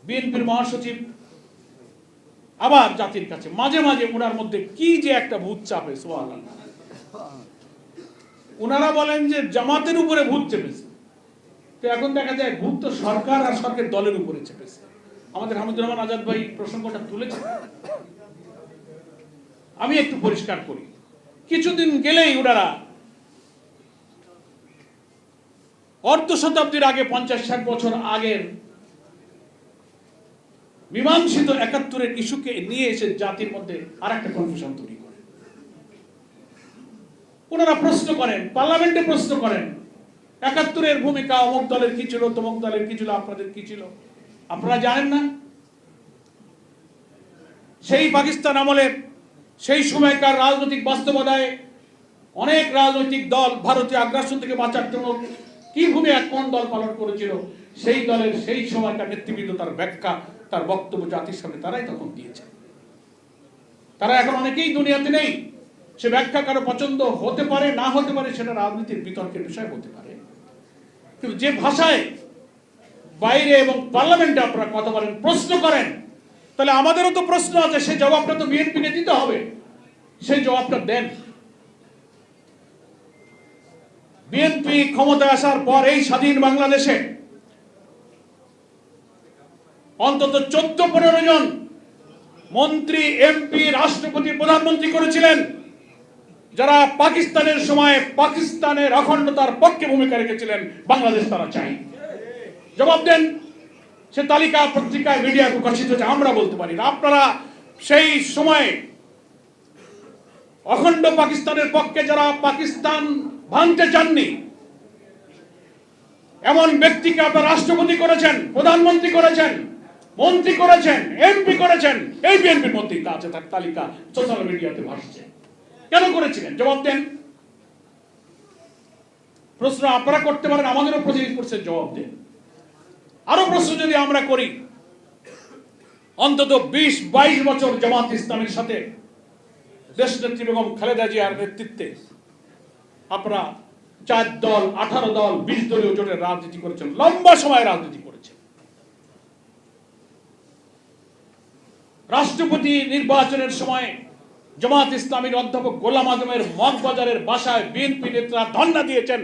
বিএনপির মহাসচিব আবার জাতির কাছে মাঝে মাঝে ওনার মধ্যে কি যে একটা ভূত চাপে, সুবহানাল্লাহ। ওনারা বলেন যে জামাতের উপরে ভূত চেপেছে, তো এখন দেখা যায় ভূত তো সরকার আর সরকার দলের উপরে চেপেছে। আমাদের হামিদুর রহমান আজাদ ভাই প্রসঙ্গটা তুলেছে। আমি একটু পরিষ্কার করি, কিছুদিন গেলেই ওনারা অর্ধ শতাব্দীর আগে 50-60 বছর আগের মীমাংসিত 71-এর ইস্যুকে নিয়ে এসে জাতির মধ্যে আর একটা কনফিউশন তৈরি করে। ওনারা প্রশ্ন করেন, পার্লামেন্টে প্রশ্ন করেন, 71-এর ভূমিকা অমুক দলের কি ছিল, তমুক দলের কি ছিল, আপনাদের কি ছিল, আপনারা জানেন না? সেই পাকিস্তান আমলের সেই সময়কার রাজনৈতিক বাস্তবতায় অনেক রাজনৈতিক দল ভারতীয় আগ্রাসন থেকে বাঁচার জন্য কি ভূমিকা কোন দল পালন করেছিল, সেই দলের সেই সময়কার নেতৃবৃন্দ তার ব্যাখ্যা, তার বক্তব্য জাতির সামনে তারাই তখন দিয়েছে। তারা এখন অনেকেই দুনিয়াতে নেই। সে ব্যাখ্যা কারো পছন্দ হতে পারে, না হতে পারে, সেটা রাজনীতির বিতর্কের বিষয় হতে পারে। কিন্তু যে ভাষায় বাইরে এবং পার্লামেন্টে আপনারা কথা বলেন, প্রশ্ন করেন, তাহলে আমাদেরও তো প্রশ্ন আছে, সেই জবাবটা তো বিএনপিকে দিতে হবে। সেই জবাবটা দেন। বিএনপি ক্ষমতায় আসার পর এই স্বাধীন বাংলাদেশে অন্তত 14-15 জন মন্ত্রী, এমপি, রাষ্ট্রপতি, প্রধানমন্ত্রী করেছিলেন, যারা পাকিস্তানের সময় পাকিস্তানের অখণ্ডতার পক্ষে ভূমিকা রেখেছিলেন। বাংলাদেশ তারা চাই। জবাব দেন। সে তালিকা পত্রিকায় মিডিয়ায় প্রকাশিত হচ্ছে, আমরা বলতে পারি না। আপনারা সেই সময় অখণ্ড পাকিস্তানের পক্ষে যারা পাকিস্তান ভাঙতে চাননি, এমন ব্যক্তিকে আপনারা রাষ্ট্রপতি করেছেন, প্রধানমন্ত্রী করেছেন, মন্ত্রী করেছেন, এমপি করেছেন। এই বিএনপির মধ্যেই তা আছে, তার তালিকা সোশ্যাল মিডিয়াতে ভাসছে। কেন করেছিলেন? জবাব দেন। প্রশ্ন আপনারা করতে পারেন, আমাদেরও প্রতিনিধি করছে, জবাব দেন। আরো প্রশ্ন যদি আমরা করি, অন্তত 20-22 বছর জামাত ইসলামের সাথে দেশনেত্রী বেগম খালেদা জিয়ার নেতৃত্বে আপনারা 4 দল, 18 দল, 20 দলীয় জোটের রাজনীতি করেছেন, লম্বা সময় রাজনীতি করেছেন। রাষ্ট্রপতি নির্বাচনের সময় জামাত ইসলামীর অধ্যাপক গোলাম আজমের মগবাজারের বাসায় বিএনপি নেতারা ধর্ণা দিয়েছেন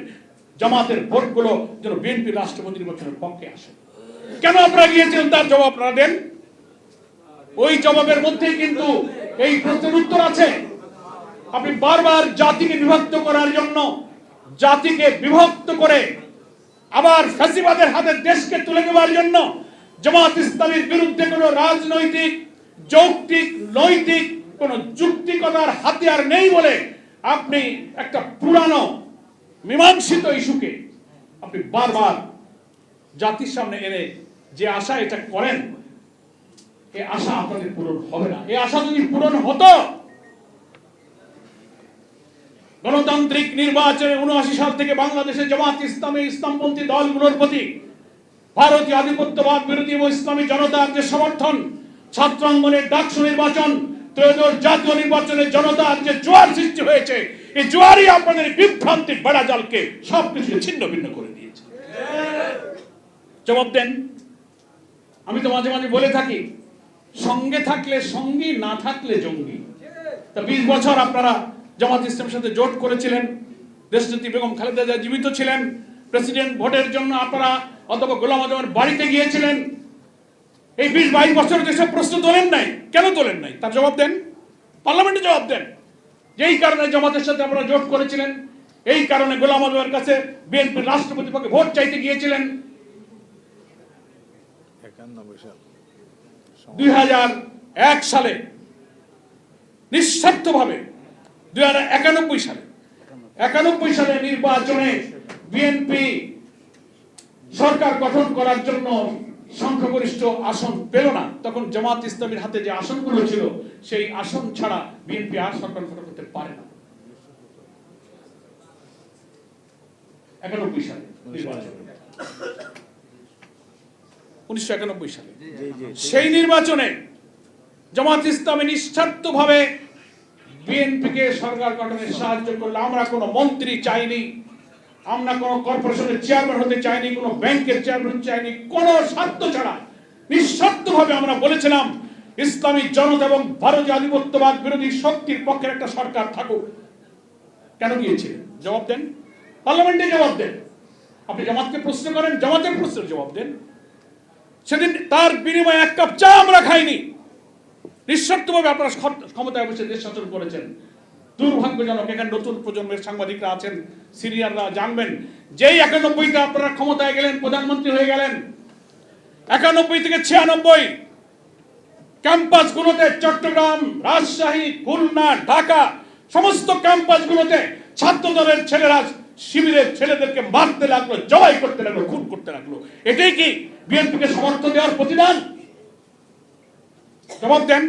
জামাতের ভোটগুলো যেন বিএনপি রাষ্ট্রপতি নির্বাচনের পক্ষে আসে। কেন আপনারা গিয়েছিলেন তার জবাব আপনারা দেন। ওই জবাবের মধ্যেই কিন্তু এই প্রশ্নের উত্তর আছে। আপনি বারবার জাতিকে বিভক্ত করার জন্য, জাতিকে বিভক্ত করে আবার ফ্যাসিবাদের হাতে দেশকে তুলে দেওয়ার জন্য জামাত ইসলামীর বিরুদ্ধে কোনো রাজনৈতিক, যৌক্তিক, নৈতিক কোন যুক্তিকতার হাতিয়ার নেই বলে আপনি একটা পুরানো মীমাংসিত ইস্যুকে আপনি বারবার জাতির সামনে এনে যে আশা এটা করেন, এই আশা আপনাদের পূরণ হবে না। এই আশা যদি পূরণ হতো, গণতান্ত্রিক নির্বাচনে 79 সাল থেকে বাংলাদেশে জামাত ইসলামী, ইসলামপন্থী দলগুলোর প্রতি ভারতীয় আধিপত্যবাদ বিরোধী এবং ইসলামী জনতার যে সমর্থন, ছাত্রাঙ্গনের ডাকসু নির্বাচন, ত্রয়োদশ জাতীয় নির্বাচনে জনতার যে জোয়ার সৃষ্টি হয়েছে, এই জোয়ারই আপনাদের বিভ্রান্তির বেড়া জালকে সবকিছু ছিন্ন ভিন্ন করে দিয়েছে। জবাব দেন। আমি তো মাঝে মাঝে বলে থাকি, সঙ্গে থাকলে সঙ্গী, না থাকলে জঙ্গি। তা 20 বছর আপনারা জামাত ইসলামের সাথে জোট করেছিলেন, দেশনেত্রী বেগম খালেদা জিয়া জীবিত ছিলেন, প্রেসিডেন্ট ভোটের জন্য আপনারা অথবা গোলাম আজমের বাড়িতে গিয়েছিলেন। এই 20-22 বছর যেসব প্রশ্ন তোলেন নাই, কেন তোলেন নাই তার জবাব দেন। পার্লামেন্টে জবাব দেন। যেই কারণে জামাতের সাথে আপনারা জোট করেছিলেন, এই কারণে গোলাম আজমের কাছে বিএনপির রাষ্ট্রপতি পক্ষে ভোট চাইতে গিয়েছিলেন। 2001 সালে নিঃস্বার্থভাবে 2091 সালে নির্বাচনে বিএনপি সরকার গঠন করার জন্য সংখ্যাগরিষ্ঠ আসন পেল না। তখন জামাত ইসলামীর হাতে যে আসনগুলো ছিল, সেই আসন ছাড়া বিএনপি আর সরকার গঠন করতে পারে না। 1991 সালে 1991 সালে সেই নির্বাচনে জামাত ইসলামী নিঃস্বার্থভাবে বিএনপিকে সরকার গঠনে সাহায্য করলে। আমরা কোনো মন্ত্রী চাইনি, আমরা কোনো কর্পোরেশনের চেয়ারম্যান হতে চাইনি, কোনো ব্যাংকের চেয়ারম্যান চাইনি, কোনো স্বার্থ ছাড়া নিঃস্বার্থ এককভাবে আমরা বলেছিলাম ইসলামী জনতা এবং ভারতীয় আধিপত্যবাদ বিরোধী শক্তির পক্ষের একটা সরকার থাকুক। কেন গিয়েছিলেন? জবাব দেন, পার্লামেন্টে জবাব দেন। আপনি জামাতকে প্রশ্ন করেন, জামাতের প্রশ্নের জবাব দেন। সেদিন তার বিনিময়ে এক কাপ চা আমরা খাইনি। নিঃস্বার্থভাবে আপনারা ক্ষমতায় বসে দেশ শাসন করেছেন। দুর্ভাগ্যজনক, এখানে নতুন প্রজন্মের সাংবাদিকরা আছেন, সিনিয়ররা জানবেন, যেই 91-তে আপনারা ক্ষমতায় গেলেন, প্রধানমন্ত্রী হয়ে গেলেন, 91 থেকে 96 ক্যাম্পাসগুলোতে, চট্টগ্রাম, রাজশাহী, খুলনা, ঢাকা সমস্ত ক্যাম্পাসগুলোতে ছাত্র দলের ছেলেরা শিবিরের ছেলেদেরকে মারতে লাগলো, জবাই করতে লাগলো, খুন করতে লাগলো। এটাই কি বিএনপিকে সমর্থন দেওয়ার প্রতিদান? জবাব দেন।